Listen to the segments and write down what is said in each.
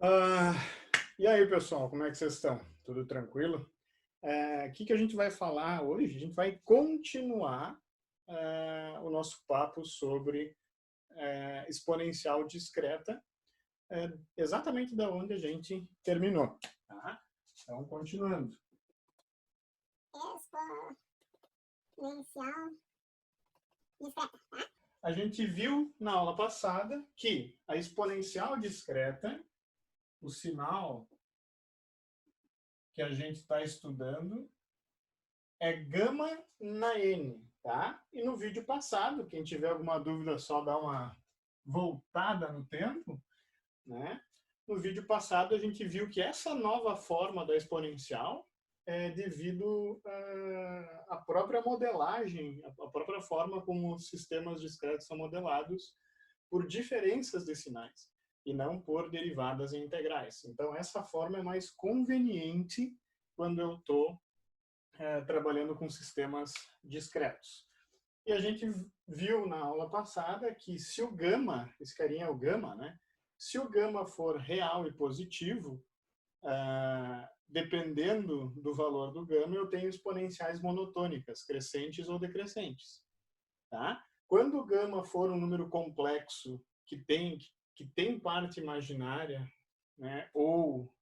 Ah, e aí, pessoal, como é que vocês estão? Tudo tranquilo? O que a gente vai falar hoje? A gente vai continuar o nosso papo sobre exponencial discreta, exatamente da onde a gente terminou. Tá? Então, continuando. Exponencial discreta. Tá? A gente viu na aula passada que a exponencial discreta, o sinal que a gente está estudando, é gama na N, tá? E no vídeo passado, quem tiver alguma dúvida, só dá uma voltada no tempo, né? No vídeo passado, a gente viu que essa nova forma da exponencial é devido à própria modelagem, à própria forma como os sistemas discretos são modelados por diferenças de sinais e não por derivadas integrais. Então, essa forma é mais conveniente quando eu estou trabalhando com sistemas discretos. E a gente viu na aula passada que se o gama, esse carinha é o gama, né? Se o gama for real e positivo, dependendo do valor do gama, eu tenho exponenciais monotônicas, crescentes ou decrescentes. Tá? Quando o gama for um número complexo que tem parte imaginária, né, ou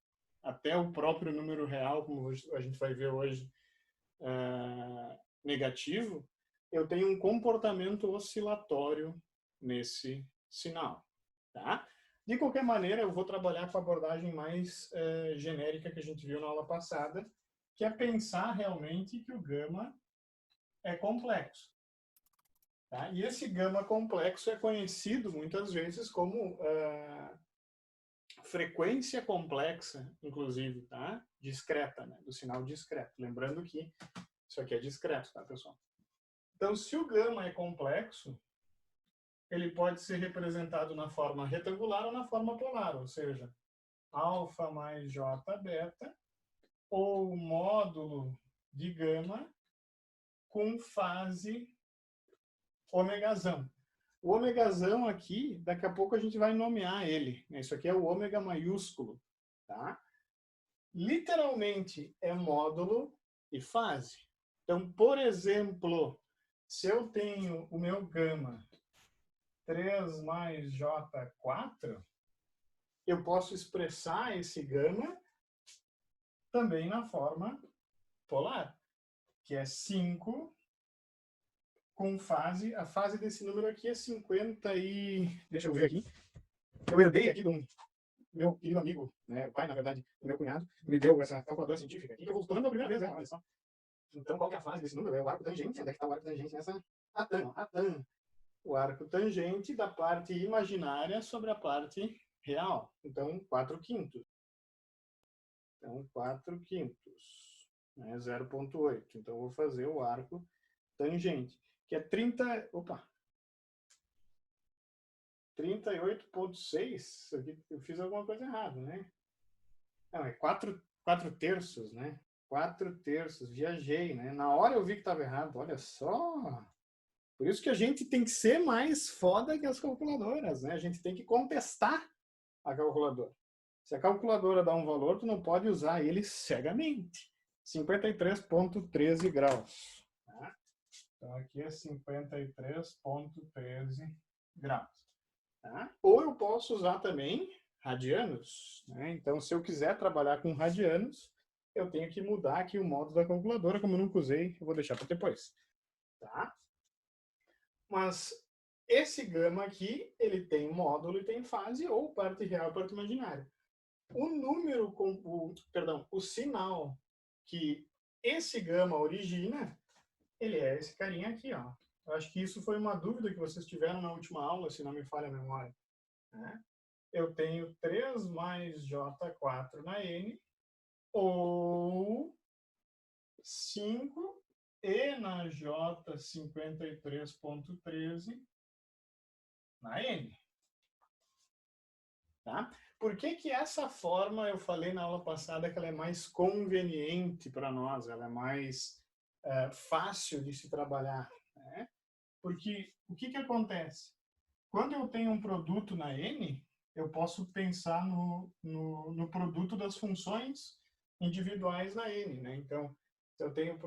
até o próprio número real, como a gente vai ver hoje, negativo, eu tenho um comportamento oscilatório nesse sinal. Tá? De qualquer maneira, eu vou trabalhar com a abordagem mais genérica que a gente viu na aula passada, que é pensar realmente que o gama é complexo. Tá? E esse gama complexo é conhecido muitas vezes como frequência complexa, inclusive, tá? Discreta, né? Do sinal discreto. Lembrando que isso aqui é discreto, tá, pessoal? Então, se o gama é complexo, ele pode ser representado na forma retangular ou na forma polar, ou seja, alfa mais j beta, ou módulo de gama com fase ômegazão. O ômegazão aqui, daqui a pouco a gente vai nomear ele. Isso aqui é o ômega maiúsculo. Tá? Literalmente é módulo e fase. Então, por exemplo, se eu tenho o meu gama 3 mais J4, eu posso expressar esse gama também na forma polar, que é 5 com fase. A fase desse número aqui é 50 e... Deixa eu ver aqui. Eu herdei aqui de um meu querido amigo, né, o pai, na verdade, do meu cunhado, me deu essa calculadora científica aqui, que eu vou estudando a primeira vez, né? Olha só. Então, qual que é a fase desse número? É o arco tangente. Onde é que está o arco tangente nessa? A tan. O arco tangente da parte imaginária sobre a parte real. Então, 4 quintos. Então, 4 quintos. Né? 0,8. Então, eu vou fazer o arco tangente, que é 30... Opa! 38,6. Eu fiz alguma coisa errada, né? Não, é 4 terços, né? 4 terços. Viajei, né? Na hora eu vi que estava errado. Olha só! Por isso que a gente tem que ser mais foda que as calculadoras, né? A gente tem que contestar a calculadora. Se a calculadora dá um valor, tu não pode usar ele cegamente. 53,13 graus. Tá? Então aqui é 53,13 graus. Tá? Ou eu posso usar também radianos. Né? Então, se eu quiser trabalhar com radianos, eu tenho que mudar aqui o modo da calculadora. Como eu nunca usei, eu vou deixar para depois. Tá? Mas esse gama aqui, ele tem módulo e tem fase, ou parte real e parte imaginária. O número, o sinal que esse gama origina, ele é esse carinha aqui, ó. Eu acho que isso foi uma dúvida que vocês tiveram na última aula, se não me falha a memória. Né? Eu tenho 3 mais J4 na N, ou 5 E na J 53,13 na N. Tá? Por que essa forma, eu falei na aula passada, que ela é mais conveniente para nós, ela é mais fácil de se trabalhar? Né? Porque o que acontece? Quando eu tenho um produto na N, eu posso pensar no produto das funções individuais na N, né? Então, se eu tenho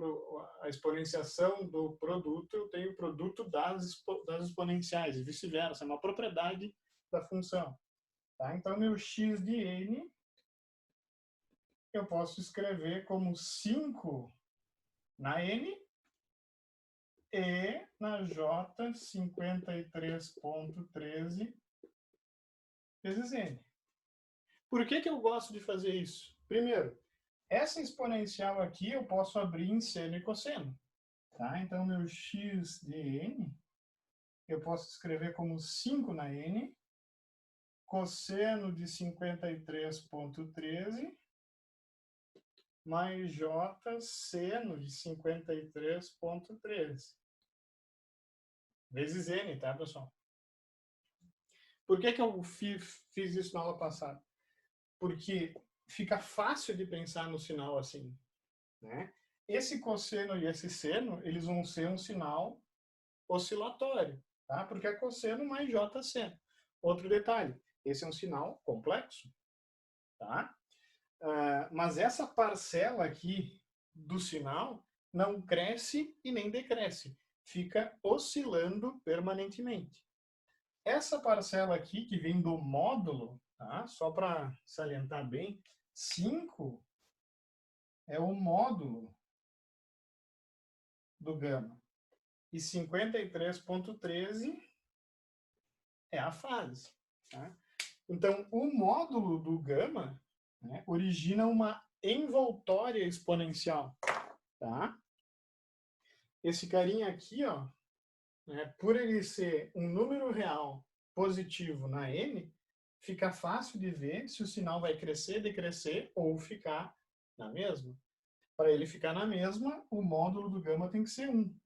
a exponenciação do produto, eu tenho o produto das exponenciais, e vice-versa, é uma propriedade da função. Tá? Então, meu x de N, eu posso escrever como 5 na N e na J 53.13 vezes N. Por que eu gosto de fazer isso? Primeiro, essa exponencial aqui eu posso abrir em seno e cosseno. Tá? Então, meu x de N, eu posso escrever como 5 na N, cosseno de 53.13, mais J seno de 53.13. Vezes N, tá, pessoal? Por que eu fiz isso na aula passada? Porque fica fácil de pensar no sinal assim, né? Esse cosseno e esse seno, eles vão ser um sinal oscilatório, tá? Porque é cosseno mais J seno. Outro detalhe, esse é um sinal complexo, tá? Mas essa parcela aqui do sinal não cresce e nem decresce, fica oscilando permanentemente. Essa parcela aqui, que vem do módulo, tá? Só para salientar bem, 5 é o módulo do gama. E 53.13 é a fase. Tá? Então, o módulo do gama, né, origina uma envoltória exponencial. Tá? Esse carinha aqui, ó, né, por ele ser um número real positivo na n, fica fácil de ver se o sinal vai crescer, decrescer ou ficar na mesma. Para ele ficar na mesma, o módulo do gama tem que ser 1.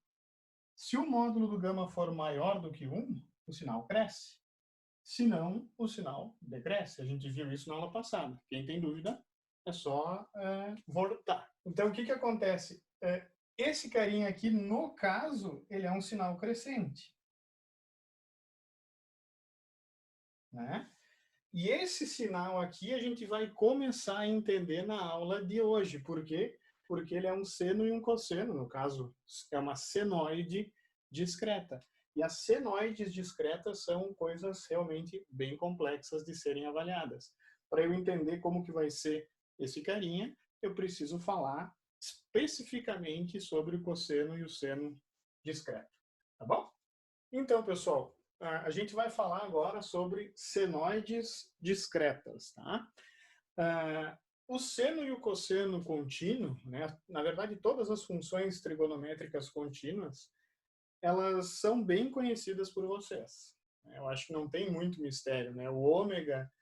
Se o módulo do gama for maior do que 1, o sinal cresce. Se não, o sinal decresce. A gente viu isso na aula passada. Quem tem dúvida, é só voltar. Então, o que acontece? Esse carinha aqui, no caso, ele é um sinal crescente. Né? E esse sinal aqui a gente vai começar a entender na aula de hoje. Por quê? Porque ele é um seno e um cosseno. No caso, é uma senoide discreta. E as senoides discretas são coisas realmente bem complexas de serem avaliadas. Para eu entender como que vai ser esse carinha, eu preciso falar especificamente sobre o cosseno e o seno discreto. Tá bom? Então, pessoal, a gente vai falar agora sobre senoides discretas. Tá? O seno e o cosseno contínuo, né, na verdade, todas as funções trigonométricas contínuas, elas são bem conhecidas por vocês. Eu acho que não tem muito mistério. Né? O ômega,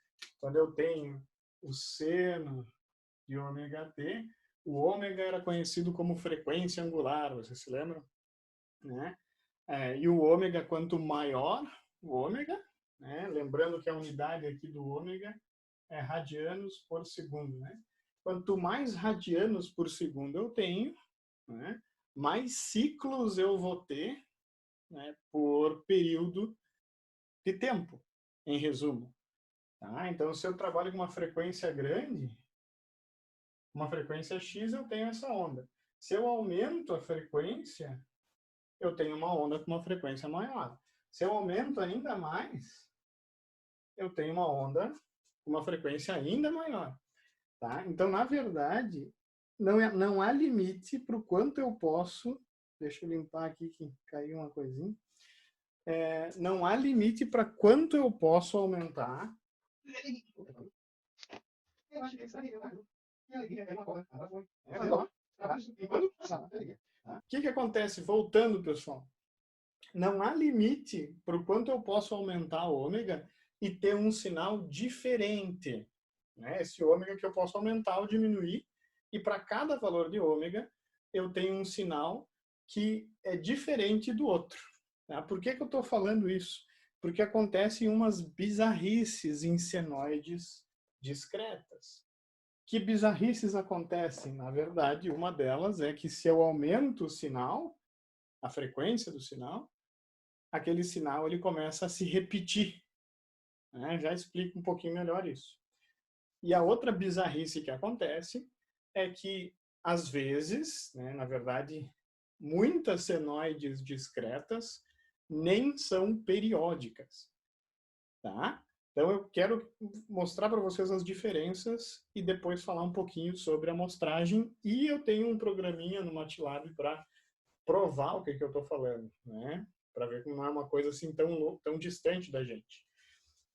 quando eu tenho o seno de ômega t, o ômega era conhecido como frequência angular, vocês se lembram? Né? E o ômega, quanto maior o ômega, né? Lembrando que a unidade aqui do ômega é radianos por segundo. Né? Quanto mais radianos por segundo eu tenho, né? Mais ciclos eu vou ter, né? Por período de tempo, em resumo. Tá? Então, se eu trabalho com uma frequência grande, uma frequência x, eu tenho essa onda. Se eu aumento a frequência, eu tenho uma onda com uma frequência maior. Se eu aumento ainda mais, eu tenho uma onda com uma frequência ainda maior. Tá? Então, na verdade, não há limite para o quanto eu posso... Deixa eu limpar aqui que caiu uma coisinha. Não há limite para quanto eu posso aumentar. O que acontece? Voltando, pessoal. Não há limite para o quanto eu posso aumentar o ômega e ter um sinal diferente. Né? Esse ômega que eu posso aumentar ou diminuir. E para cada valor de ômega, eu tenho um sinal que é diferente do outro. Tá? Por que eu estou falando isso? Porque acontecem umas bizarrices em senoides discretas. Que bizarrices acontecem? Na verdade, uma delas é que se eu aumento o sinal, a frequência do sinal, aquele sinal ele começa a se repetir. né? Já explico um pouquinho melhor isso. E a outra bizarrice que acontece é que, às vezes, né, na verdade, muitas senoides discretas nem são periódicas, tá? Então eu quero mostrar para vocês as diferenças e depois falar um pouquinho sobre a amostragem, e eu tenho um programinha no MATLAB para provar o que eu estou falando, né? Para ver que não é uma coisa assim tão distante da gente.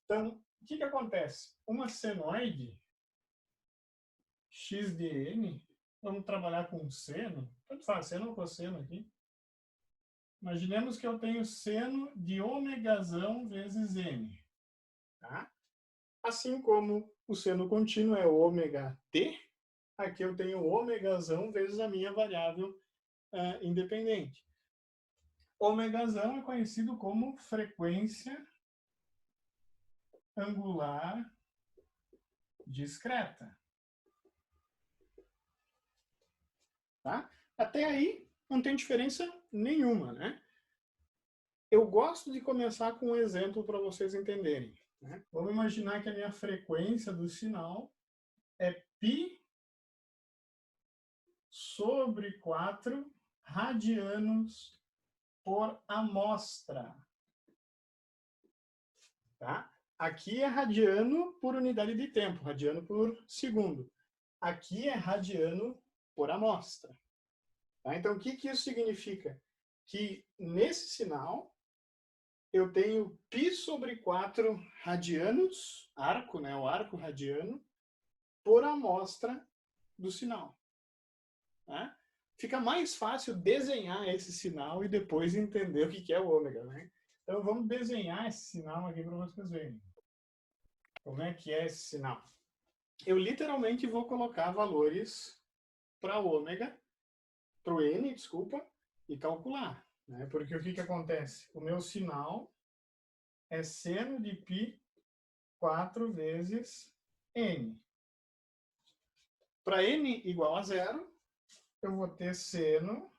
Então, o que acontece? Uma senoide x de n, vamos trabalhar com seno, tanto faz, seno ou cosseno aqui. Imaginemos que eu tenho seno de ômegazão vezes n. Tá? Assim como o seno contínuo é ômega t, aqui eu tenho ômegazão vezes a minha variável independente. Ômegazão é conhecido como frequência angular discreta. Tá? Até aí não tem diferença nenhuma, né? Eu gosto de começar com um exemplo para vocês entenderem, né? Vamos imaginar que a minha frequência do sinal é π sobre 4 radianos por amostra. Tá? Aqui é radiano por unidade de tempo, radiano por segundo. Aqui é radiano por amostra. Tá? Então, o que isso significa? Que nesse sinal, eu tenho π sobre 4 radianos, arco, né, o arco radiano, por amostra do sinal. Tá? Fica mais fácil desenhar esse sinal e depois entender o que é o ômega. Né? Então, vamos desenhar esse sinal aqui para vocês verem. Como é que é esse sinal? Eu literalmente vou colocar valores para ômega, para o n, desculpa, e calcular. Né? Porque o que acontece? O meu sinal é seno de π 4 vezes n. Para n igual a zero, eu vou ter seno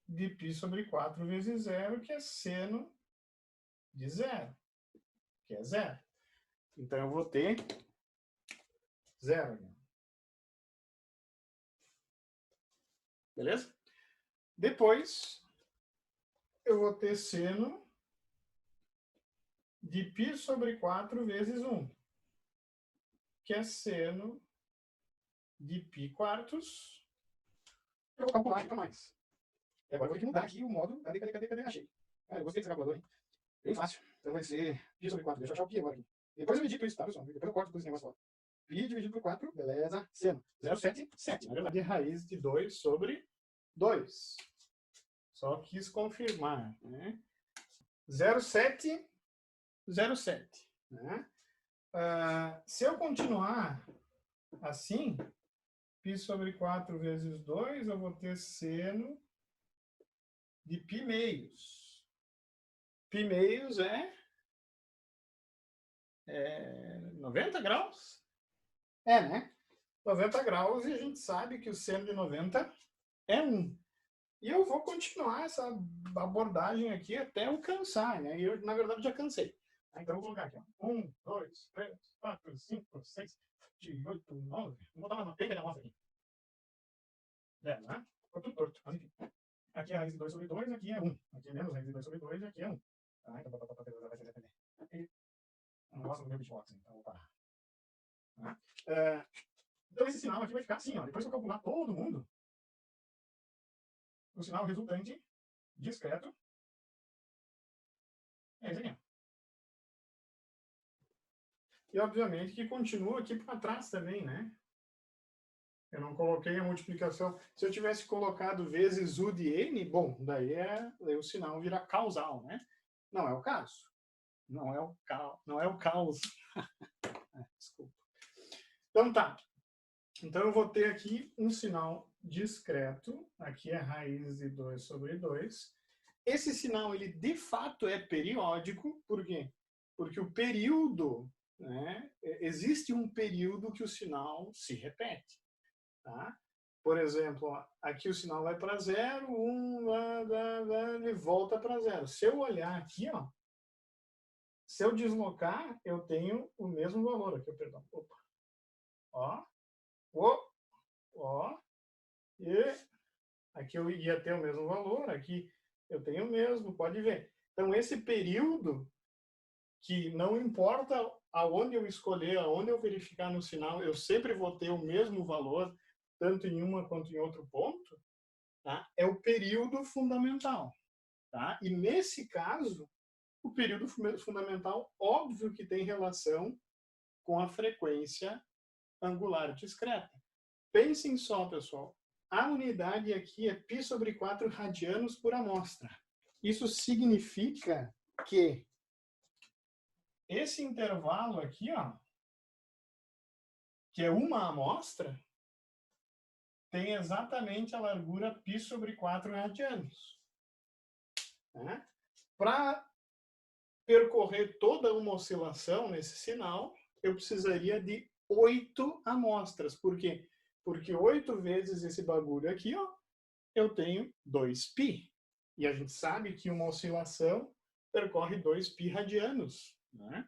de π sobre 4 vezes zero, que é seno de zero, que é zero. Então, eu vou ter zero. Beleza? Depois, eu vou ter seno de π sobre 4 vezes 1, que é seno de π quartos. Eu vou calcular ainda mais. E agora eu vou ter que mudar aqui o modo. Cadê? Achei. Eu gostei desse calculador, hein? Bem fácil. Então vai ser π sobre 4. Deixa eu achar o π agora aqui. Depois eu medito isso, tá, pessoal? Depois eu corto esse negócio lá. π dividido por 4, beleza. Seno. 0,77. Na verdade, é raiz de 2 sobre 2. Só quis confirmar, né? 0,707. Né? Se eu continuar assim, π sobre 4 vezes 2, eu vou ter seno de π meios. Π meios é 90 graus? Né? 90 graus, e a gente sabe que o seno de 90 é 1. E eu vou continuar essa abordagem aqui até eu cansar, né? E eu, na verdade, já cansei. Então, eu vou colocar aqui, ó. 1, 2, 3, 4, 5, 6, 7, 8, 9. Vou botar uma pega de amostra aqui. Né? Ficou tudo torto, mas enfim. Aqui é a raiz de 2 sobre 2, aqui é 1. Aqui é menos raiz de 2 sobre 2, e aqui é 1. Tá? Então, vai ser depender. Eu não gosto do meu beatbox, então vou parar. Tá? Então, esse sinal aqui vai ficar assim, ó. Depois que eu calcular todo mundo, o sinal resultante discreto é esse aqui. E, obviamente, que continua aqui para trás também, né? Eu não coloquei a multiplicação. Se eu tivesse colocado vezes U de N, bom, daí o sinal vira causal, né? Não é o caso. Não é o caos. Desculpa. Então, tá. Então, eu vou ter aqui um sinal discreto. Aqui é raiz de 2 sobre 2. Esse sinal, ele de fato é periódico. Por quê? Porque o período, né, existe um período que o sinal se repete. Tá? Por exemplo, aqui o sinal vai para 0, 1, ele volta para 0. Se eu olhar aqui, ó, Se eu deslocar, eu tenho o mesmo valor aqui, perdão. Opa. Ó, e aqui eu ia ter o mesmo valor, aqui eu tenho o mesmo, pode ver. Então, esse período, que não importa aonde eu escolher, aonde eu verificar no sinal, eu sempre vou ter o mesmo valor, tanto em uma quanto em outro ponto, tá? É o período fundamental. Tá? E nesse caso, o período fundamental, óbvio que tem relação com a frequência angular discreta. Pensem só, pessoal. A unidade aqui é π/4 radianos por amostra. Isso significa que esse intervalo aqui, ó, que é uma amostra, tem exatamente a largura π/4 radianos. Né? Para percorrer toda uma oscilação nesse sinal, eu precisaria de 8 amostras. Por quê? Porque 8 vezes esse bagulho aqui, ó, eu tenho 2π. E a gente sabe que uma oscilação percorre 2π radianos. Né?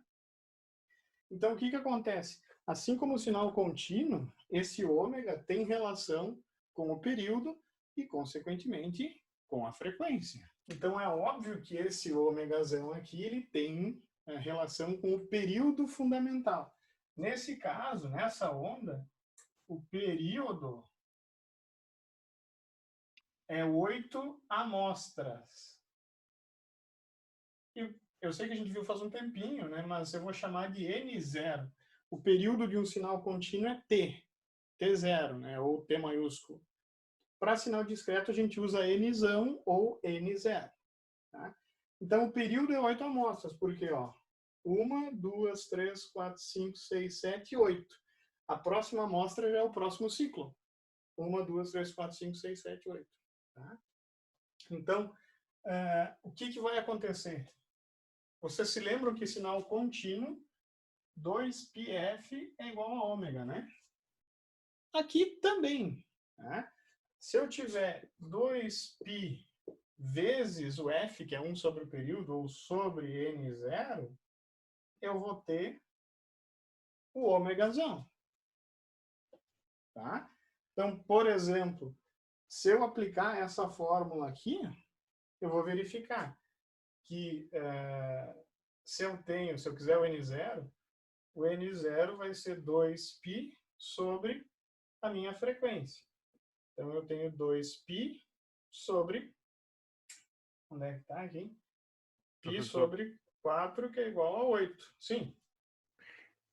Então, o que acontece? Assim como o sinal contínuo, esse ômega tem relação com o período e, consequentemente, com a frequência. Então, é óbvio que esse ômegazão aqui ele tem relação com o período fundamental. Nesse caso, nessa onda, o período é 8 amostras. E eu sei que a gente viu faz um tempinho, né? Mas eu vou chamar de N0. O período de um sinal contínuo é T. T0, né? Ou T maiúsculo. Para sinal discreto, a gente usa Nzão ou N0. Tá? Então, o período é 8 amostras, porque, ó, 1, 2, 3, 4, 5, 6, 7, 8. A próxima amostra já é o próximo ciclo. 1, 2, 3, 4, 5, 6, 7, 8. Tá? Então, o que vai acontecer? Vocês se lembram que sinal contínuo, 2πf é igual a ômega, né? Aqui também. Né? Se eu tiver 2π vezes o f, que é 1 sobre o período, ou sobre n0, eu vou ter o ômegazão. Tá? Então, por exemplo, se eu aplicar essa fórmula aqui, eu vou verificar que se eu quiser o n0 vai ser 2π sobre a minha frequência. Então, eu tenho 2π sobre, onde é que está aqui? Π sobre 4, que é igual a 8. Sim.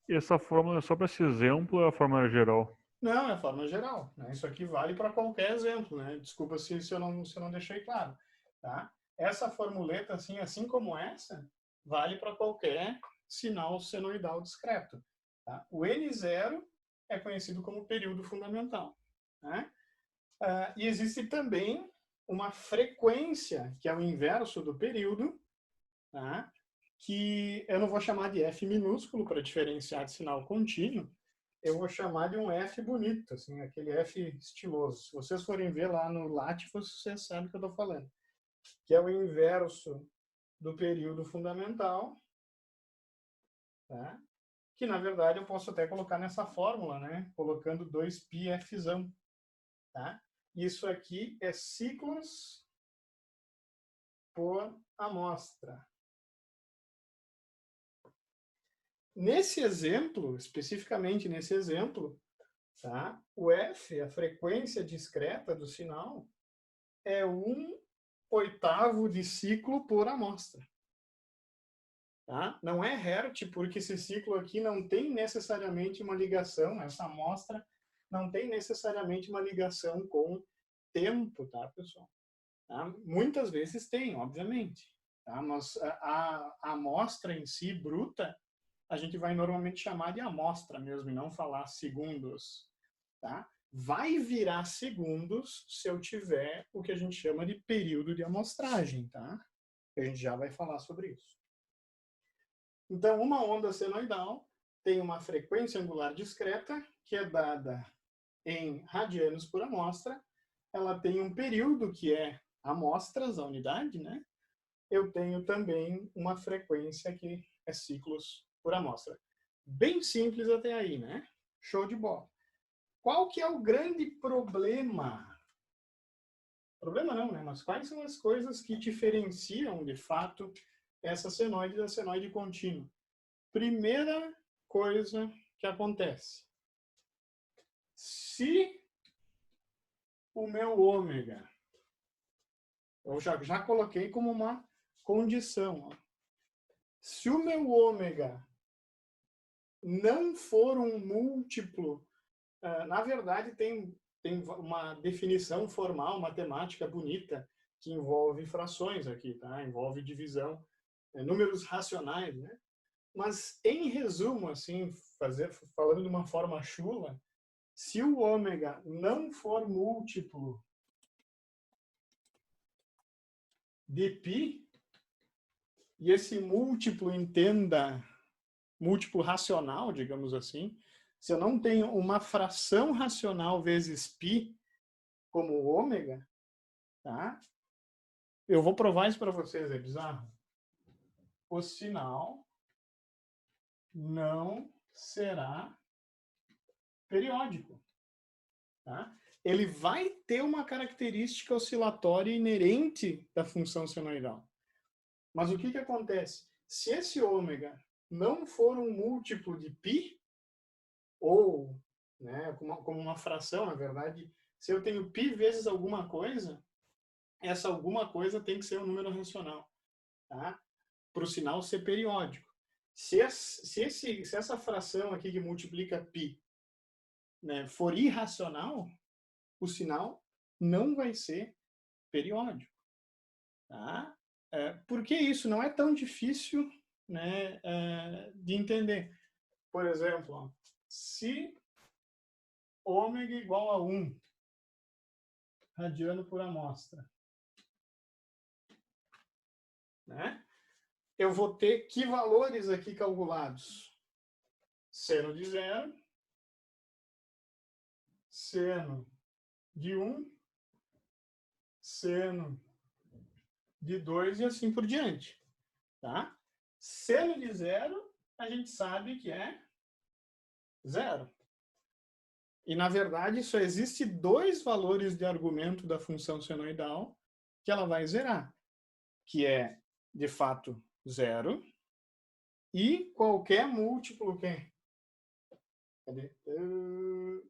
E essa fórmula é só para esse exemplo ou é a fórmula geral? Não, é a fórmula geral. Né? Isso aqui vale para qualquer exemplo. Né? Desculpa se eu não deixei claro. Tá? Essa formuleta, assim como essa, vale para qualquer sinal senoidal discreto. Tá? O N0 é conhecido como período fundamental. Né? E existe também uma frequência, que é o inverso do período, tá? Que eu não vou chamar de F minúsculo para diferenciar de sinal contínuo, eu vou chamar de um F bonito, assim, aquele F estiloso. Se vocês forem ver lá no Latifos, vocês sabem o que eu estou falando. Que é o inverso do período fundamental, tá? Que, na verdade, eu posso até colocar nessa fórmula, né? Colocando 2πfzão, tá? Isso aqui é ciclos por amostra. Nesse exemplo, especificamente nesse exemplo, tá? O F, a frequência discreta do sinal, é 1/8 de ciclo por amostra. Tá? Não é Hertz, porque esse ciclo aqui não tem necessariamente uma ligação, essa amostra não tem necessariamente uma ligação com tempo, tá, pessoal? Tá? Muitas vezes tem, obviamente. Tá? Mas a amostra em si, bruta, a gente vai normalmente chamar de amostra mesmo, e não falar segundos. Tá? Vai virar segundos se eu tiver o que a gente chama de período de amostragem. Tá? A gente já vai falar sobre isso. Então, uma onda senoidal tem uma frequência angular discreta, que é dada em radianos por amostra. Ela tem um período, que é amostras, a unidade, né? Eu tenho também uma frequência, que é ciclos por amostra. Bem simples até aí, né? Show de bola. Qual que é o grande problema? Problema não, né? Mas quais são as coisas que diferenciam, de fato, essa senoide da senoide contínua? Primeira coisa que acontece. Se o meu ômega, eu já coloquei como uma condição, ó. Se o meu ômega não for um múltiplo, na verdade tem uma definição formal, matemática bonita, que envolve frações aqui, tá? Envolve divisão, números racionais, né? Mas, em resumo, assim, falando de uma forma chula, se o ômega não for múltiplo de π, e esse múltiplo entenda múltiplo racional, digamos assim, se eu não tenho uma fração racional vezes π como ômega, tá? Eu vou provar isso para vocês, é bizarro. O sinal não será periódico, tá? Ele vai ter uma característica oscilatória inerente da função senoidal. Mas o que acontece? Se esse ômega não for um múltiplo de π, ou, né, como uma fração, na verdade, se eu tenho π vezes alguma coisa, essa alguma coisa tem que ser um número racional, tá? Para o sinal ser periódico. Se essa fração aqui que multiplica π, né, for irracional, o sinal não vai ser periódico. Tá? Por que isso? Não é tão difícil, né, de entender. Por exemplo, ó, se ômega igual a 1 radiano por amostra, né? Eu vou ter que valores aqui calculados? Seno de 0, seno de 1, seno de 2 e assim por diante. Tá? Seno de 0, a gente sabe que é 0. E, na verdade, só existe 2 valores de argumento da função senoidal que ela vai zerar, que é, de fato, 0 e qualquer múltiplo,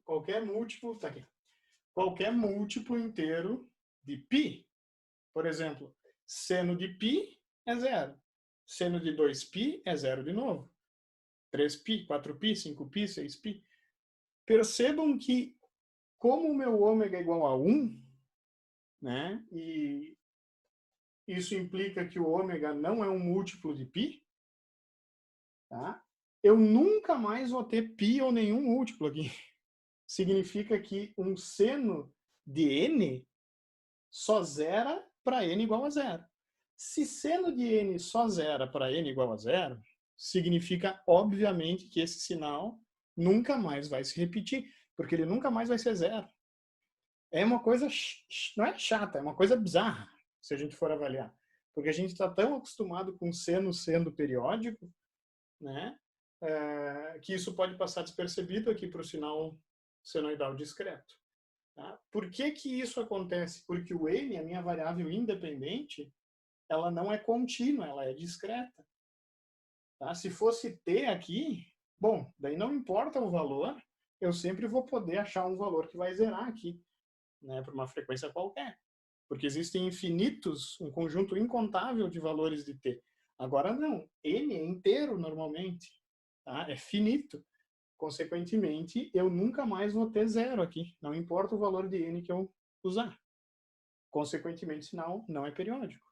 qualquer múltiplo, tá aqui. Qualquer múltiplo inteiro de π. Por exemplo, seno de π é 0. Seno de 2π é 0 de novo. 3π, 4π, 5π, 6π. Percebam que, como o meu ômega é igual a 1, né, e isso implica que o ômega não é um múltiplo de π, tá? Eu nunca mais vou ter π ou nenhum múltiplo aqui. Significa que um seno de n só zera para n igual a 0. Se seno de n só zera para n igual a 0, significa, obviamente, que esse sinal nunca mais vai se repetir, porque ele nunca mais vai ser 0. É uma coisa, não é chata, é uma coisa bizarra, se a gente for avaliar. Porque a gente está tão acostumado com seno sendo periódico, né, que isso pode passar despercebido aqui para o sinal senoidal discreto. Tá? Por que isso acontece? Porque o n, a minha variável independente, ela não é contínua, ela é discreta. Tá? Se fosse t aqui, bom, daí não importa o valor, eu sempre vou poder achar um valor que vai zerar aqui, né, para uma frequência qualquer. Porque existem infinitos, um conjunto incontável de valores de t. Agora não, n é inteiro normalmente, tá? É finito. Consequentemente, eu nunca mais vou ter 0 aqui, não importa o valor de n que eu usar. Consequentemente, o sinal não é periódico.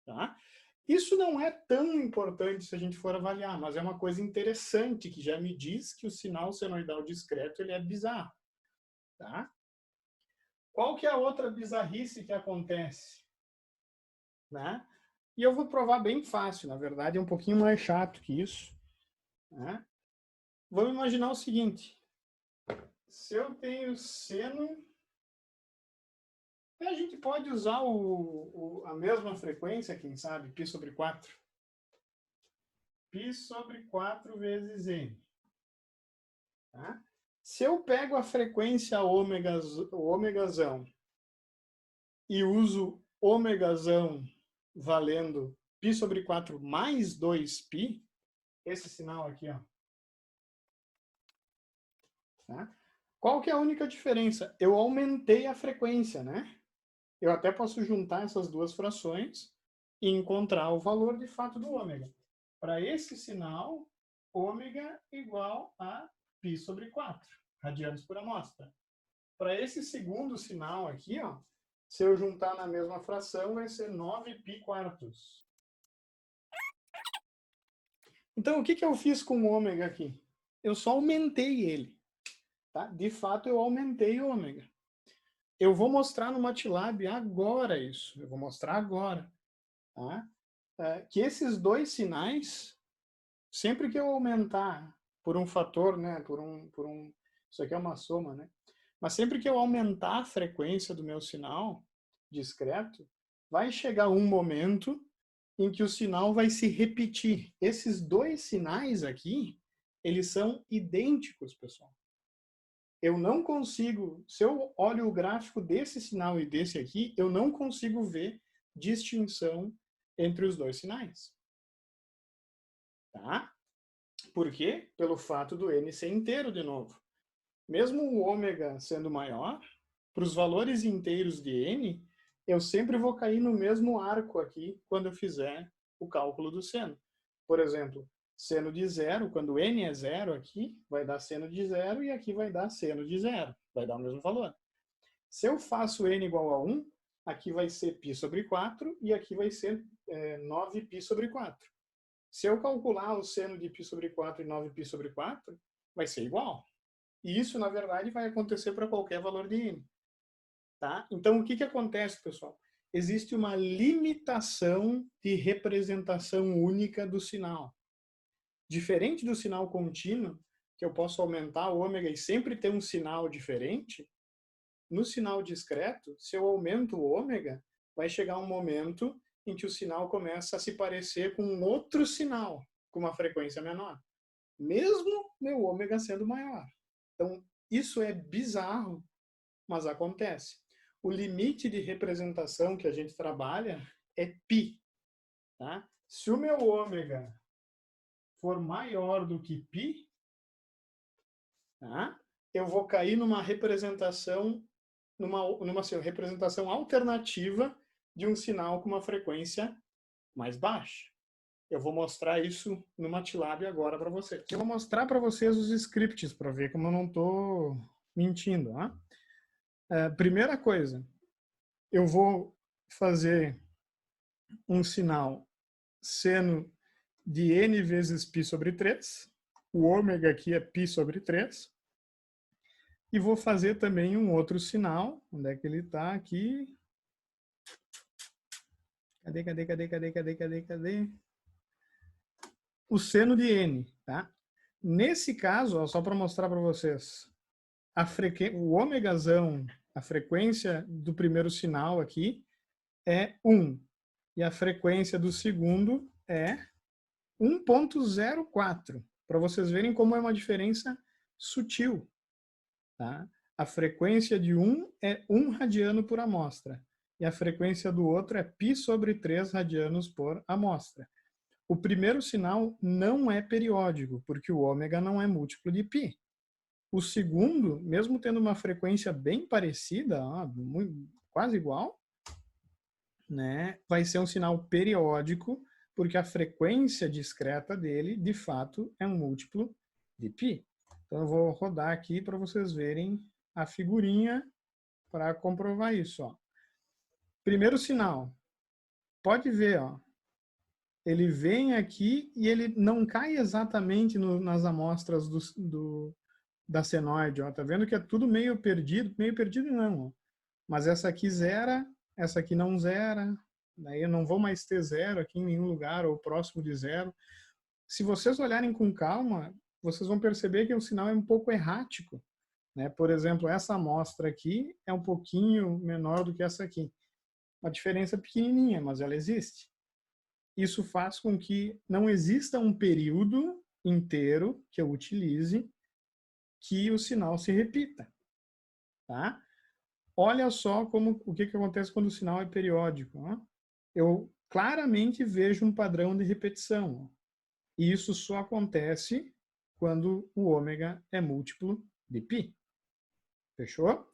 Tá? Isso não é tão importante se a gente for avaliar, mas é uma coisa interessante que já me diz que o sinal senoidal discreto ele é bizarro. Tá? Qual que é a outra bizarrice que acontece? Né? E eu vou provar bem fácil, na verdade é um pouquinho mais chato que isso. Né? Vamos imaginar o seguinte, se eu tenho seno, a gente pode usar a mesma frequência, quem sabe, π sobre 4. π sobre 4 vezes n. Tá? Se eu pego a frequência ômegazão e uso ômegazão valendo π sobre 4 mais 2π, esse sinal aqui, ó. Tá? Qual que é a única diferença? Eu aumentei a frequência, né? Eu até posso juntar essas duas frações e encontrar o valor de fato do ômega. Para esse sinal, ômega igual a π sobre 4 radianos por amostra. Para esse segundo sinal aqui, ó, se eu juntar na mesma fração, vai ser 9π quartos. Então, o que eu fiz com o ômega aqui? Eu só aumentei ele. Tá? De fato, eu aumentei o ômega. Eu vou mostrar no MATLAB agora isso. Eu vou mostrar agora. Tá? Que esses dois sinais, sempre que eu aumentar por um fator, né, isso aqui é uma soma, né? Mas sempre que eu aumentar a frequência do meu sinal discreto, vai chegar um momento em que o sinal vai se repetir. Esses dois sinais aqui, eles são idênticos, pessoal. Eu não consigo, se eu olho o gráfico desse sinal e desse aqui, eu não consigo ver distinção entre os dois sinais. Tá? Por quê? Pelo fato do n ser inteiro de novo. Mesmo o ômega sendo maior, para os valores inteiros de n, eu sempre vou cair no mesmo arco aqui quando eu fizer o cálculo do seno. Por exemplo, seno de zero, quando n é zero aqui, vai dar seno de zero e aqui vai dar seno de zero. Vai dar o mesmo valor. Se eu faço n igual a 1, aqui vai ser π sobre 4 e aqui vai ser 9π sobre 4. Se eu calcular o seno de π sobre 4 e 9π sobre 4, vai ser igual. E isso, na verdade, vai acontecer para qualquer valor de n. Tá? Então, o que acontece, pessoal? Existe uma limitação de representação única do sinal. Diferente do sinal contínuo, que eu posso aumentar o ômega e sempre ter um sinal diferente, no sinal discreto, se eu aumento o ômega, vai chegar um momento em que o sinal começa a se parecer com outro sinal, com uma frequência menor. Mesmo meu ômega sendo maior. Então, isso é bizarro, mas acontece. O limite de representação que a gente trabalha é π. Tá? Se o meu ômega for maior do que π, tá? Eu vou cair numa representação, numa representação alternativa de um sinal com uma frequência mais baixa. Eu vou mostrar isso no MATLAB agora para vocês. Eu vou mostrar para vocês os scripts para ver como eu não estou mentindo. Tá? Primeira coisa, eu vou fazer um sinal seno de n vezes π sobre 3. O ômega aqui é π sobre 3. E vou fazer também um outro sinal. Onde é que ele está aqui? Cadê? O seno de n. Tá? Nesse caso, ó, só para mostrar para vocês, o ômegazão, a frequência do primeiro sinal aqui é 1. E a frequência do segundo é 1.04. Para vocês verem como é uma diferença sutil. Tá? A frequência de um é 1 radiano por amostra. E a frequência do outro é π sobre 3 radianos por amostra. O primeiro sinal não é periódico, porque o ômega não é múltiplo de π. O segundo, mesmo tendo uma frequência bem parecida, quase igual, né, vai ser um sinal periódico, porque a frequência discreta dele, de fato, é um múltiplo de π. Então, eu vou rodar aqui para vocês verem a figurinha para comprovar isso. Ó. Primeiro sinal. Pode ver, ó. Ele vem aqui e ele não cai exatamente nas amostras da senoide. Ó. Tá vendo que é tudo meio perdido? Meio perdido não. Ó. Mas essa aqui zera, essa aqui não zera. Daí eu não vou mais ter zero aqui em nenhum lugar ou próximo de zero. Se vocês olharem com calma, vocês vão perceber que o sinal é um pouco errático. Né? Por exemplo, essa amostra aqui é um pouquinho menor do que essa aqui. Uma diferença pequenininha, mas ela existe. isso faz com que não exista um período inteiro que eu utilize que o sinal se repita, tá? Olha só o que acontece quando o sinal é periódico. Ó. Eu claramente vejo um padrão de repetição. Ó. E isso só acontece quando o ômega é múltiplo de π. Fechou?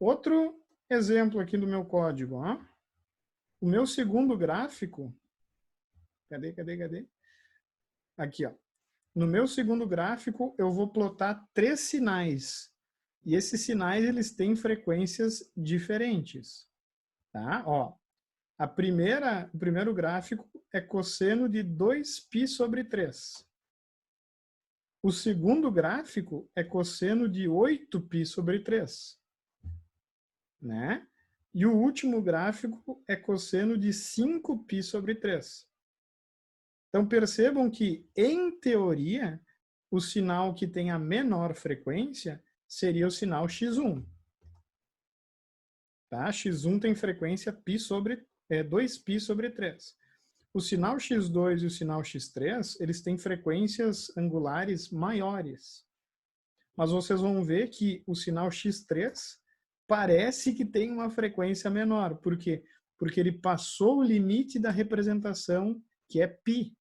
Outro exemplo aqui do meu código. Ó. O meu segundo gráfico... Cadê? Aqui, ó. No meu segundo gráfico, eu vou plotar 3 sinais. E esses sinais, eles têm frequências diferentes. Tá? Ó, o primeiro gráfico é cosseno de 2π sobre 3. O segundo gráfico é cosseno de 8π sobre 3. Né? E o último gráfico é cosseno de 5π sobre 3. Então, percebam que, em teoria, o sinal que tem a menor frequência seria o sinal x1. Tá? x1 tem frequência 2π sobre 3. O sinal x2 e o sinal x3, eles têm frequências angulares maiores. Mas vocês vão ver que o sinal x3 parece que tem uma frequência menor. Por quê? Porque ele passou o limite da representação, que é π.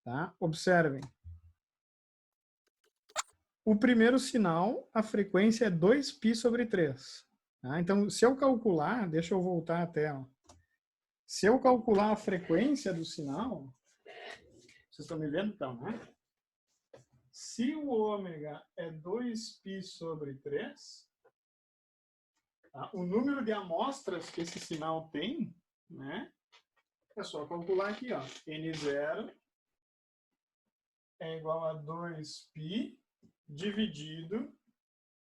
Tá? Observem. O primeiro sinal, a frequência é 2π sobre 3. Tá? Então, se eu calcular, deixa eu voltar a tela. Se eu calcular a frequência do sinal, vocês estão me vendo então, né? Se o ômega é 2π sobre 3, tá? O número de amostras que esse sinal tem, né? É só calcular aqui, ó. N0 é igual a 2π dividido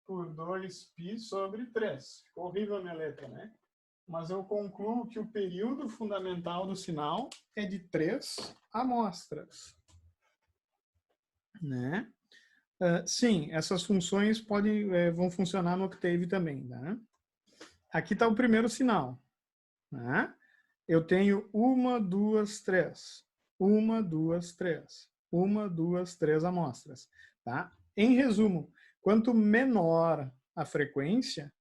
por 2π sobre 3. Ficou horrível a minha letra, né? Mas eu concluo que o período fundamental do sinal é de 3 amostras. Né? Sim, essas funções vão funcionar no Octave também. Né? Aqui está o primeiro sinal. Né? Eu tenho 1, 2, 3. 1, 2, 3. 1, 2, 3 amostras. Tá? Em resumo, quanto menor a frequência,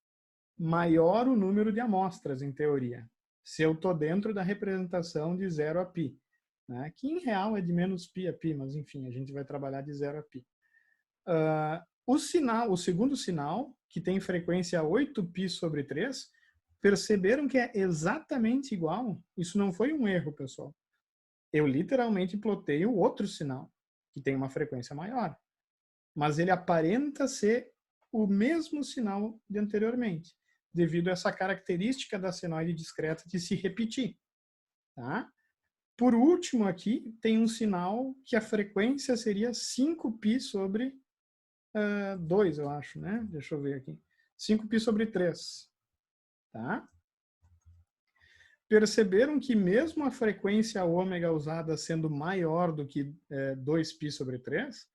maior o número de amostras, em teoria, se eu estou dentro da representação de 0 a π. Né? Que em real é de menos π a π, mas enfim, a gente vai trabalhar de 0 a π. O segundo sinal, que tem frequência 8π sobre 3, perceberam que é exatamente igual? Isso não foi um erro, pessoal. Eu literalmente plotei o outro sinal, que tem uma frequência maior. Mas ele aparenta ser o mesmo sinal de anteriormente, devido a essa característica da senoide discreta de se repetir. Tá? Por último aqui, tem um sinal que a frequência seria 5π sobre 2, eu acho, né? Deixa eu ver aqui. 5π sobre 3. Tá? Perceberam que mesmo a frequência ômega usada sendo maior do que 2π sobre 3,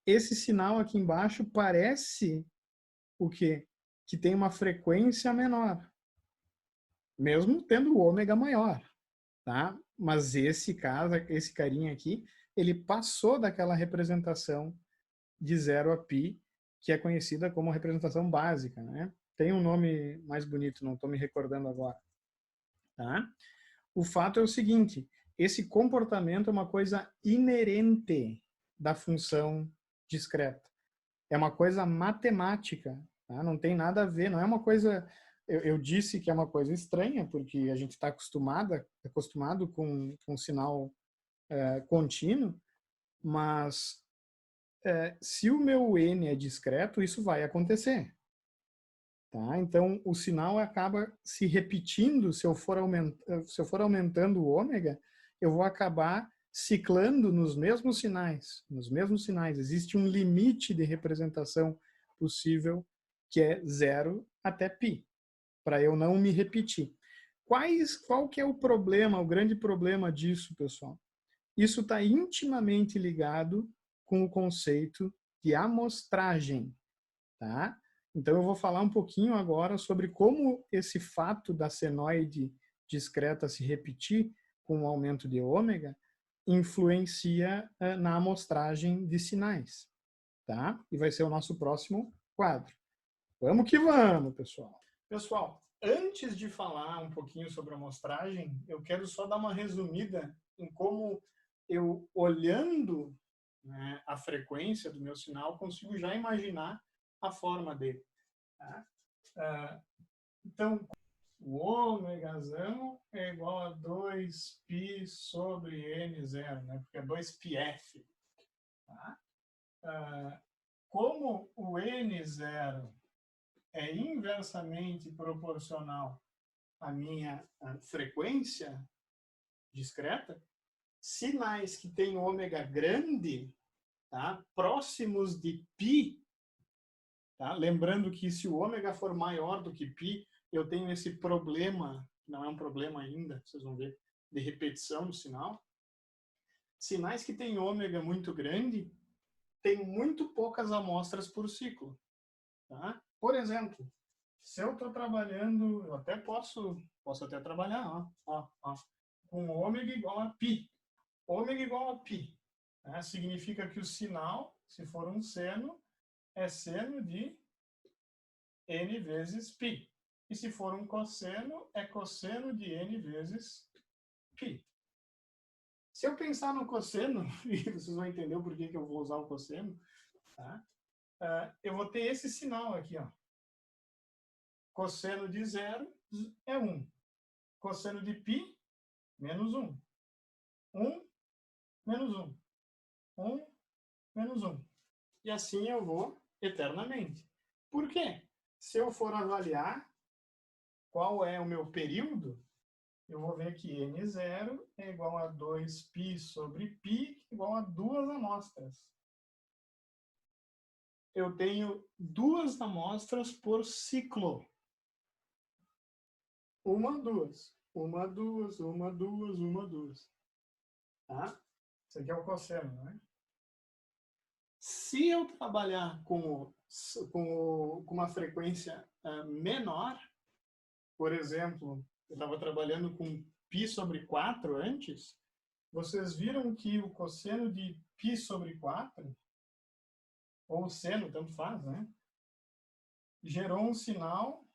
esse sinal aqui embaixo parece o quê? Que tem uma frequência menor, mesmo tendo o ômega maior, tá? Mas esse carinha aqui, ele passou daquela representação de 0 a π, que é conhecida como representação básica, né? Tem um nome mais bonito, não estou me recordando agora. Tá? O fato é o seguinte, esse comportamento é uma coisa inerente da função discreta. É uma coisa matemática, tá? Não tem nada a ver, não é uma coisa... Eu disse que é uma coisa estranha, porque a gente está acostumado com sinal contínuo, mas se o meu n é discreto, isso vai acontecer. Tá? Então, o sinal acaba se repetindo. Se eu for aumentando o ômega, eu vou acabar ciclando nos mesmos sinais. Existe um limite de representação possível, que é 0 até π, para eu não me repetir. Qual que é o problema, o grande problema disso, pessoal? Isso está intimamente ligado com o conceito de amostragem. Tá? Então, eu vou falar um pouquinho agora sobre como esse fato da senoide discreta se repetir com o aumento de ômega influencia na amostragem de sinais, tá? E vai ser o nosso próximo quadro. Vamos que vamos, pessoal. Pessoal, antes de falar um pouquinho sobre a amostragem, eu quero só dar uma resumida em como eu, olhando, né, a frequência do meu sinal, consigo já imaginar a forma dele. Tá? Então, o ômegazão é igual a 2π sobre N0, né? Porque é 2πf. Tá? Como o N0 é inversamente proporcional à minha frequência discreta, sinais que têm ômega grande, tá? Próximos de π, tá? Lembrando que se o ômega for maior do que π, eu tenho esse problema, não é um problema ainda, vocês vão ver, de repetição do sinal. Sinais que têm ômega muito grande têm muito poucas amostras por ciclo. Tá? Por exemplo, se eu estou trabalhando, eu até posso até trabalhar, com ômega igual a π. Ômega igual a π. Né? Significa que o sinal, se for um seno, é seno de n vezes π. E se for um cosseno, é cosseno de n vezes π. Se eu pensar no cosseno, e vocês vão entender o porquê que eu vou usar o cosseno, tá? Eu vou ter esse sinal aqui, ó. Cosseno de 0 é 1. Cosseno de π, menos 1. 1, menos 1. 1, menos 1. E assim eu vou eternamente. Por quê? Se eu for avaliar qual é o meu período, eu vou ver que N0 é igual a 2π sobre π, igual a 2 amostras. Eu tenho 2 amostras por ciclo. 1, 2. 1, 2, 1, 2, 1, 2. Tá? Isso aqui é o cosseno, né? Se eu trabalhar com uma frequência menor, por exemplo, eu estava trabalhando com π sobre 4 antes, vocês viram que o cosseno de π sobre 4, ou o seno, tanto faz, né? Gerou um sinal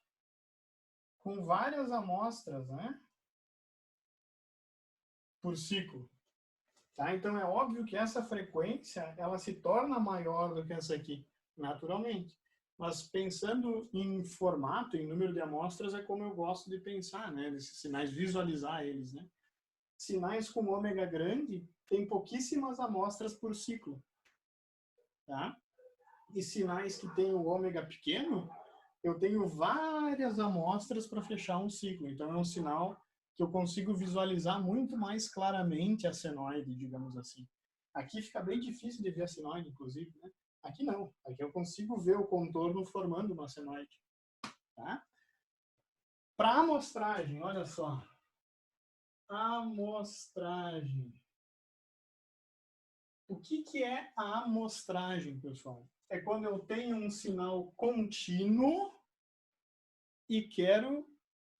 com várias amostras, né? Por ciclo. Tá? Então, é óbvio que essa frequência ela se torna maior do que essa aqui, naturalmente. Mas pensando em formato, em número de amostras, é como eu gosto de pensar, né? Desses sinais, visualizar eles, né? Sinais com ômega grande têm pouquíssimas amostras por ciclo. Tá? E sinais que têm o ômega pequeno, eu tenho várias amostras para fechar um ciclo. Então, é um sinal que eu consigo visualizar muito mais claramente a senoide, digamos assim. Aqui fica bem difícil de ver a senoide, inclusive, né? Aqui não. Aqui eu consigo ver o contorno formando uma senoide. Tá? Para amostragem, olha só. Amostragem. O que é a amostragem, pessoal? É quando eu tenho um sinal contínuo e quero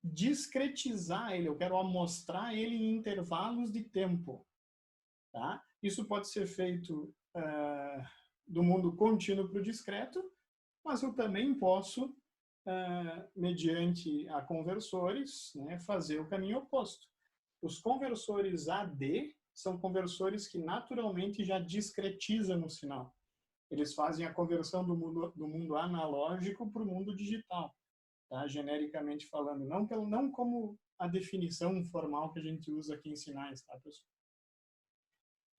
discretizar ele, eu quero amostrar ele em intervalos de tempo. Tá? Isso pode ser feito do mundo contínuo para o discreto, mas eu também posso, mediante a conversores, né, fazer o caminho oposto. Os conversores AD são conversores que naturalmente já discretizam o sinal. Eles fazem a conversão do mundo analógico para o mundo digital. Tá? Genericamente falando, não como a definição formal que a gente usa aqui em sinais, tá, pessoal?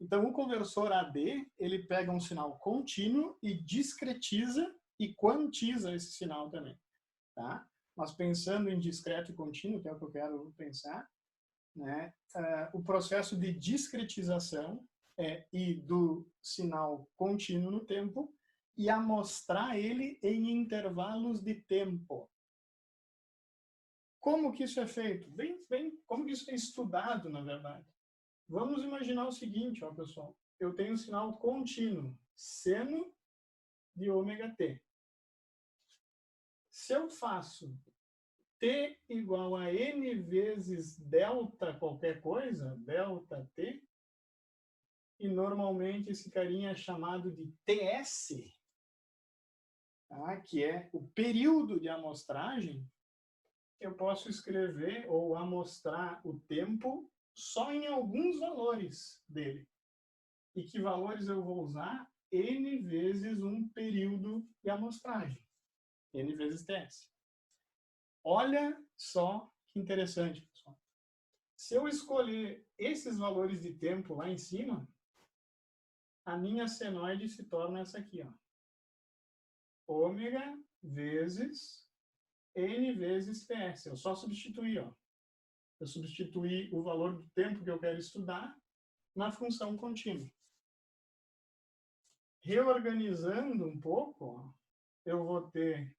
Então, o conversor AD, ele pega um sinal contínuo e discretiza e quantiza esse sinal também, tá? Mas pensando em discreto e contínuo, que é o que eu quero pensar, né? O processo de discretização é ir do sinal contínuo no tempo e amostrar ele em intervalos de tempo. Como que isso é feito? Como que isso é estudado, na verdade? Vamos imaginar o seguinte, ó, pessoal. Eu tenho um sinal contínuo, seno de ômega t. Se eu faço T igual a N vezes delta qualquer coisa, delta T, e normalmente esse carinha é chamado de TS, tá? Que é o período de amostragem. Eu posso escrever ou amostrar o tempo só em alguns valores dele. E que valores eu vou usar? N vezes um período de amostragem. N vezes TS. Olha só que interessante, pessoal. Se eu escolher esses valores de tempo lá em cima, a minha senoide se torna essa aqui, ó. Ômega vezes N vezes TS. Eu só substituí, ó. Eu substituí o valor do tempo que eu quero estudar na função contínua. Reorganizando um pouco, ó, eu vou ter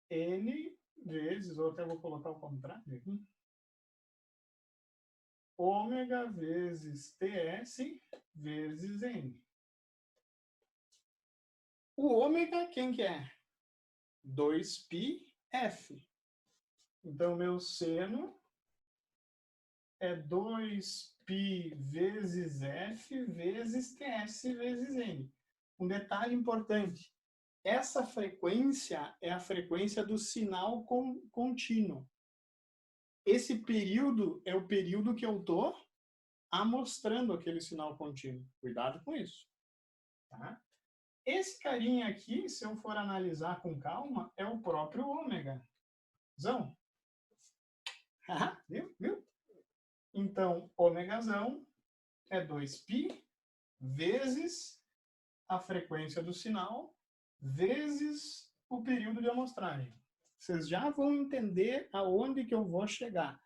N vezes, ou até vou colocar o contrário aqui, ômega vezes TS vezes N. O ômega, quem que é? 2πf. Então, meu seno é 2π vezes f vezes TS vezes N. Um detalhe importante. Essa frequência é a frequência do sinal contínuo. Esse período é o período que eu estou amostrando aquele sinal contínuo. Cuidado com isso. Tá? Esse carinha aqui, se eu for analisar com calma, é o próprio ômega. Zão. Viu? Então, ômegazão é 2π vezes a frequência do sinal vezes o período de amostragem. Vocês já vão entender aonde que eu vou chegar.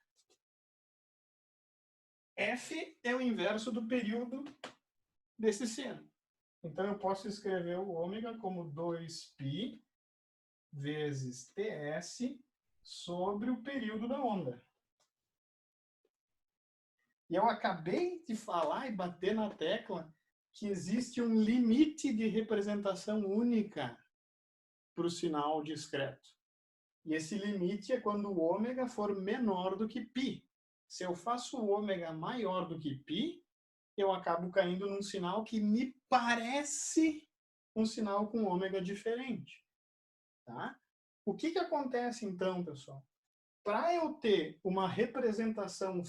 F é o inverso do período desse seno. Então, eu posso escrever o ômega como 2π vezes TS sobre o período da onda. E eu acabei de falar e bater na tecla que existe um limite de representação única para o sinal discreto. E esse limite é quando o ômega for menor do que π. Se eu faço o ômega maior do que π, eu acabo caindo num sinal que me parece um sinal com ômega diferente. Tá? O que acontece então, pessoal? Para eu ter uma representação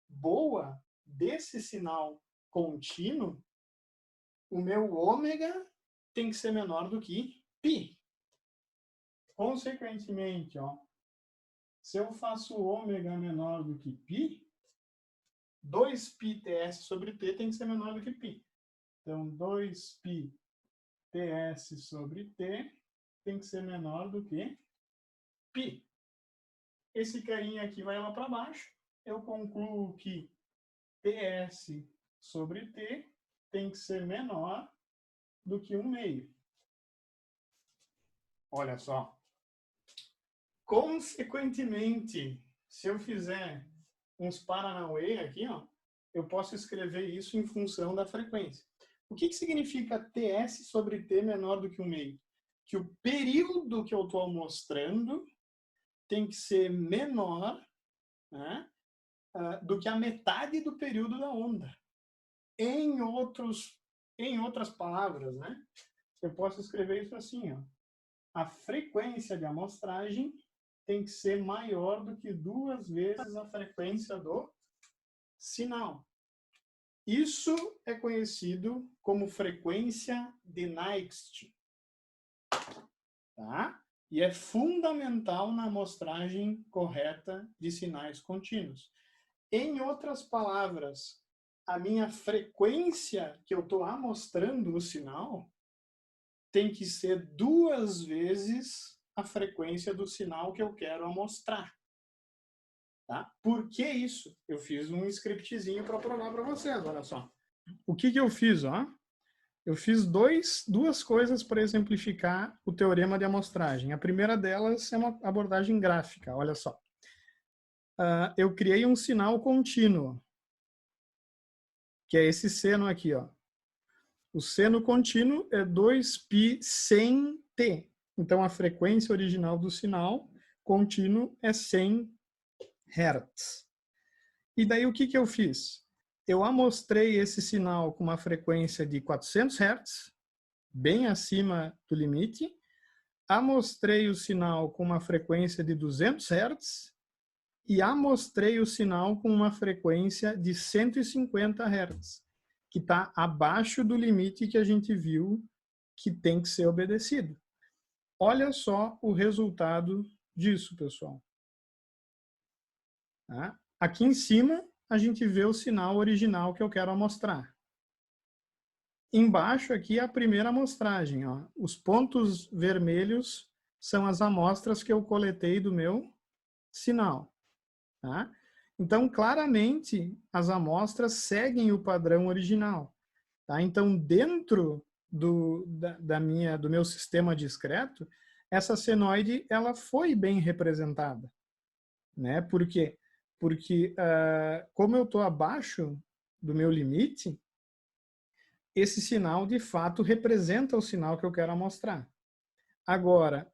boa desse sinal contínuo, o meu ômega tem que ser menor do que π. Consequentemente, ó, se eu faço ômega menor do que π, 2π TS sobre T tem que ser menor do que π. Então, 2π TS sobre T tem que ser menor do que π. Esse carinha aqui vai lá para baixo. Eu concluo que TS sobre T tem que ser menor do que 1/2. Olha só. Consequentemente, se eu fizer uns paranauê aqui, ó, eu posso escrever isso em função da frequência. O que significa TS sobre T menor do que 1/2? Que o período que eu estou mostrando tem que ser menor, né, do que a metade do período da onda. Em outras palavras, né, eu posso escrever isso assim, ó. A frequência de amostragem tem que ser maior do que 2 vezes a frequência do sinal. Isso é conhecido como frequência de Naixt. Tá? E é fundamental na amostragem correta de sinais contínuos. Em outras palavras, a minha frequência que eu estou amostrando o sinal tem que ser 2 vezes a frequência do sinal que eu quero amostrar. Tá? Por que isso? Eu fiz um scriptzinho para provar para vocês, olha só. O que eu fiz? Ó? Eu fiz duas coisas para exemplificar o teorema de amostragem. A primeira delas é uma abordagem gráfica, olha só. Eu criei um sinal contínuo, que é esse seno aqui, ó. O seno contínuo é 2π sem t. Então, a frequência original do sinal contínuo é 100 Hz. E daí, o que eu fiz? Eu amostrei esse sinal com uma frequência de 400 Hz, bem acima do limite. Amostrei o sinal com uma frequência de 200 Hz e amostrei o sinal com uma frequência de 150 Hz, que está abaixo do limite que a gente viu que tem que ser obedecido. Olha só o resultado disso, pessoal. Tá? Aqui em cima, a gente vê o sinal original que eu quero mostrar. Embaixo aqui é a primeira amostragem. Ó. Os pontos vermelhos são as amostras que eu coletei do meu sinal. Tá? Então, claramente, as amostras seguem o padrão original. Tá? Então, dentro do meu sistema discreto, essa senoide ela foi bem representada. Né? Por quê? Porque, como eu estou abaixo do meu limite, esse sinal, de fato, representa o sinal que eu quero mostrar. Agora,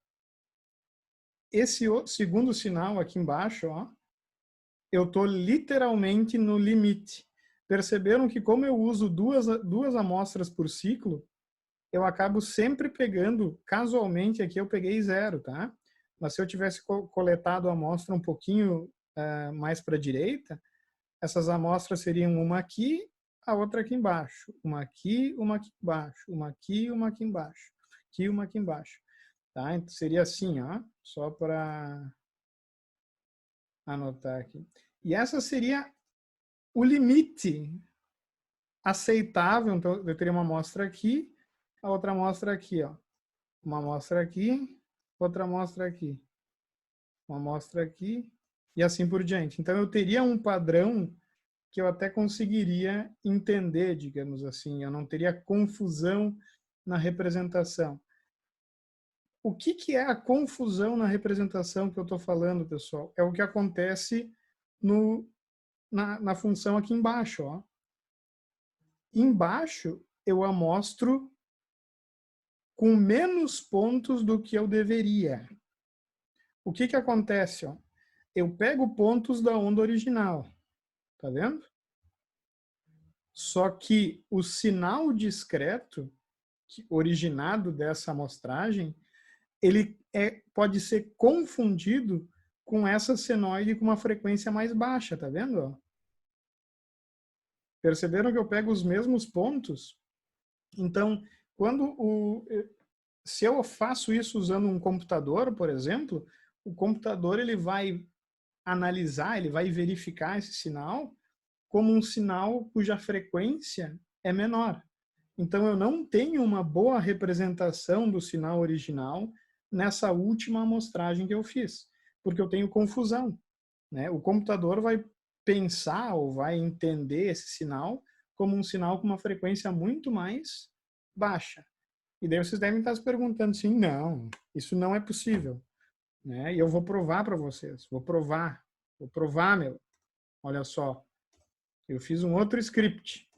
esse segundo sinal aqui embaixo, ó, eu estou literalmente no limite. Perceberam que como eu uso duas amostras por ciclo, eu acabo sempre pegando, casualmente aqui eu peguei 0, tá? Mas se eu tivesse coletado a amostra um pouquinho mais para a direita, essas amostras seriam uma aqui, a outra aqui embaixo. Uma aqui embaixo. Uma aqui embaixo. Aqui, uma aqui embaixo. Tá? Então, seria assim, ó, só para anotar aqui. E essa seria o limite aceitável. Então, eu teria uma amostra aqui, a outra amostra aqui, ó. Uma amostra aqui, outra amostra aqui. Uma amostra aqui, e assim por diante. Então, eu teria um padrão que eu até conseguiria entender, digamos assim. Eu não teria confusão na representação. O que é a confusão na representação que eu estou falando, pessoal? É o que acontece na função aqui embaixo. Ó. Embaixo, eu amostro com menos pontos do que eu deveria. O que acontece? Ó? Eu pego pontos da onda original. Tá vendo? Só que o sinal discreto, originado dessa amostragem, ele pode ser confundido com essa senoide com uma frequência mais baixa, tá vendo? Perceberam que eu pego os mesmos pontos? Então, se eu faço isso usando um computador, por exemplo, o computador ele vai analisar, ele vai verificar esse sinal como um sinal cuja frequência é menor. Então, eu não tenho uma boa representação do sinal original nessa última amostragem que eu fiz, porque eu tenho confusão. Né? O computador vai pensar ou vai entender esse sinal como um sinal com uma frequência muito mais baixa. E daí vocês devem estar se perguntando assim, não, isso não é possível. Né? E eu vou provar para vocês, vou provar, meu. Olha só, eu fiz um outro script,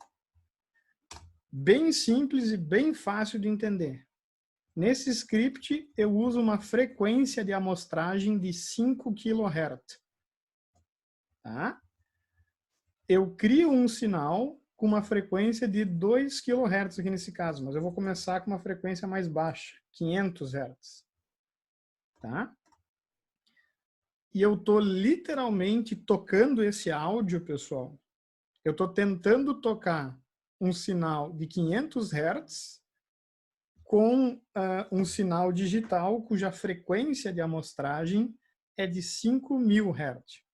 bem simples e bem fácil de entender. Nesse script, eu uso uma frequência de amostragem de 5 kHz. Tá? Eu crio um sinal com uma frequência de 2 kHz aqui nesse caso, mas eu vou começar com uma frequência mais baixa, 500 Hz. Tá? E eu estou literalmente tocando esse áudio, pessoal. Eu estou tentando tocar um sinal de 500 Hz com um sinal digital cuja frequência de amostragem é de 5.000 Hz.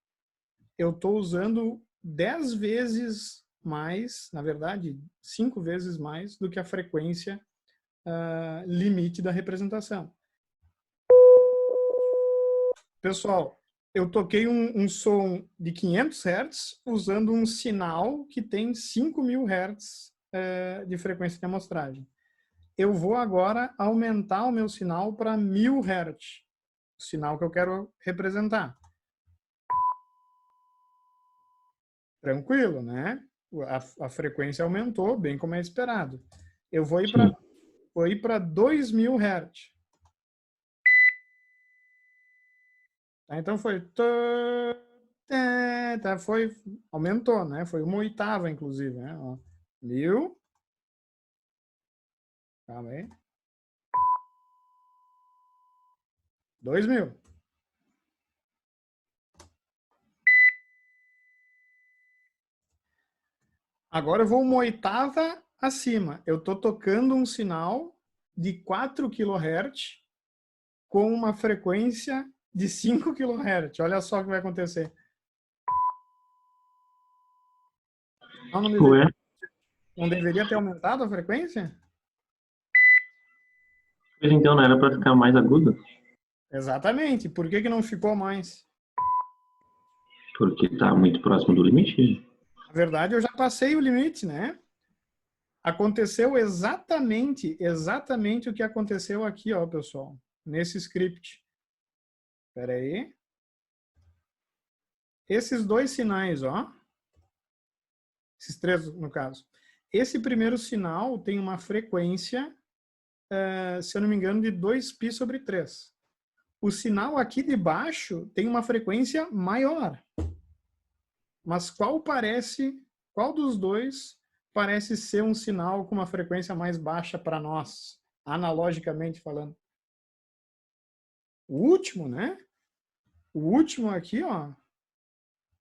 Eu estou usando 10 vezes mais, na verdade, 5 vezes mais do que a frequência limite da representação. Pessoal, eu toquei um som de 500 Hz usando um sinal que tem 5.000 Hz de frequência de amostragem. Eu vou agora aumentar o meu sinal para 1.000 Hz, o sinal que eu quero representar. Tranquilo, né? A frequência aumentou, bem como é esperado. Eu vou ir para 2.000 Hz. Tá, então foi... Tá, foi, aumentou, né? Foi 1/8, inclusive, né? Ó, 1000. Calma aí. 2000. Agora eu vou 1/8 acima. Eu estou tocando um sinal de 4 kHz com uma frequência de 5 kHz. Olha só o que vai acontecer. Ué, Não deveria ter aumentado a frequência? pois então não era para ficar mais agudo? Exatamente. Por que não ficou mais? Porque tá muito próximo do limite. Na verdade, eu já passei o limite, né? Aconteceu exatamente o que aconteceu aqui, ó, pessoal, nesse script. Espera aí. Esses dois sinais, ó. Esses três, no caso. Esse primeiro sinal tem uma frequência, se eu não me engano, de 2π/3. O sinal aqui de baixo tem uma frequência maior. Mas qual dos dois parece ser um sinal com uma frequência mais baixa para nós, analogicamente falando? O último, né? O último aqui, ó,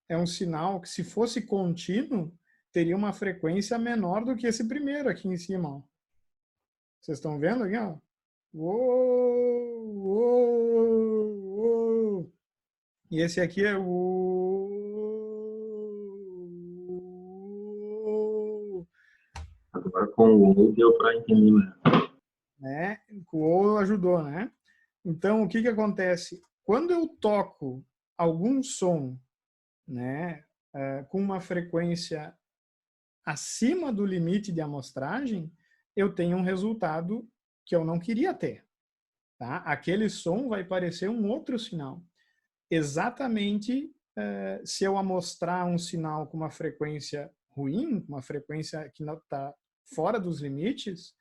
é um sinal que, se fosse contínuo, teria uma frequência menor do que esse primeiro aqui em cima, ó. Vocês estão vendo aqui, ó? Uou, uou, uou. E esse aqui é o... Agora com o ou deu para entender melhor. Né? O ou ajudou, né? Então, o que acontece? Quando eu toco algum som, né, com uma frequência acima do limite de amostragem, eu tenho um resultado que eu não queria ter. Tá? Aquele som vai parecer um outro sinal. Exatamente se eu amostrar um sinal com uma frequência ruim, uma frequência que está fora dos limites,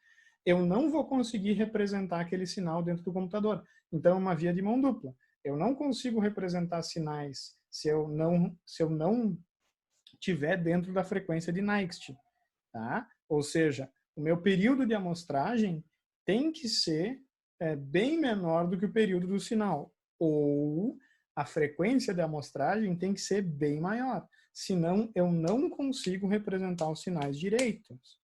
eu não vou conseguir representar aquele sinal dentro do computador. Então, é uma via de mão dupla. Eu não consigo representar sinais se eu não tiver dentro da frequência de Nyquist. Tá? Ou seja, o meu período de amostragem tem que ser bem menor do que o período do sinal. Ou a frequência de amostragem tem que ser bem maior. Senão, eu não consigo representar os sinais direitos.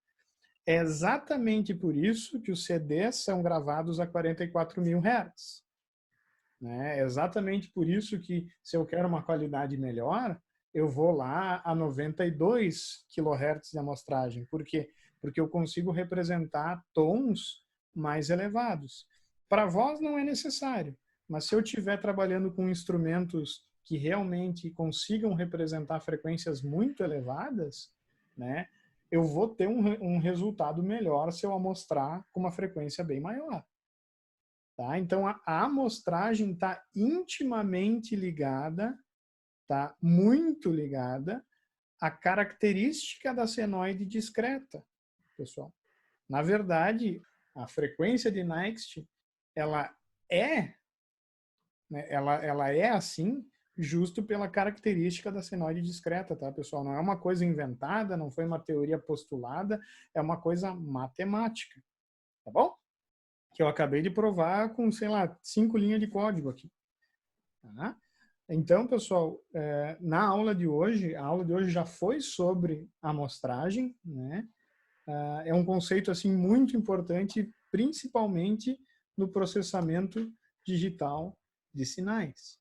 É exatamente por isso que os CDs são gravados a 44.000 Hz. É exatamente por isso que, se eu quero uma qualidade melhor, eu vou lá a 92 kHz de amostragem. Por quê? Porque eu consigo representar tons mais elevados. Para voz não é necessário, mas se eu estiver trabalhando com instrumentos que realmente consigam representar frequências muito elevadas, né, eu vou ter um resultado melhor se eu amostrar com uma frequência bem maior. Tá? Então, a amostragem está intimamente ligada, tá? Muito ligada à característica da senoide discreta, pessoal. Na verdade, a frequência de Nyquist, ela é, né, ela é assim justo pela característica da senoide discreta, tá, pessoal? Não é uma coisa inventada, não foi uma teoria postulada, é uma coisa matemática, tá bom? Que eu acabei de provar com, sei lá, 5 linhas de código aqui. Tá? Então, pessoal, na aula de hoje, a aula de hoje já foi sobre amostragem, né? É um conceito assim muito importante, principalmente no processamento digital de sinais.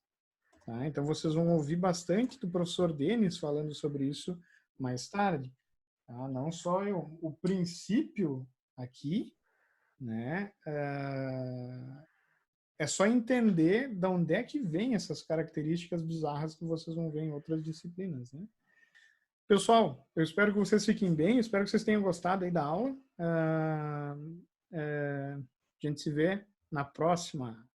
Tá? Então, vocês vão ouvir bastante do professor Denis falando sobre isso mais tarde. Tá? Não só o princípio aqui, né? É só entender de onde é que vem essas características bizarras que vocês vão ver em outras disciplinas, né? Pessoal, eu espero que vocês fiquem bem, espero que vocês tenham gostado aí da aula. A gente se vê na próxima.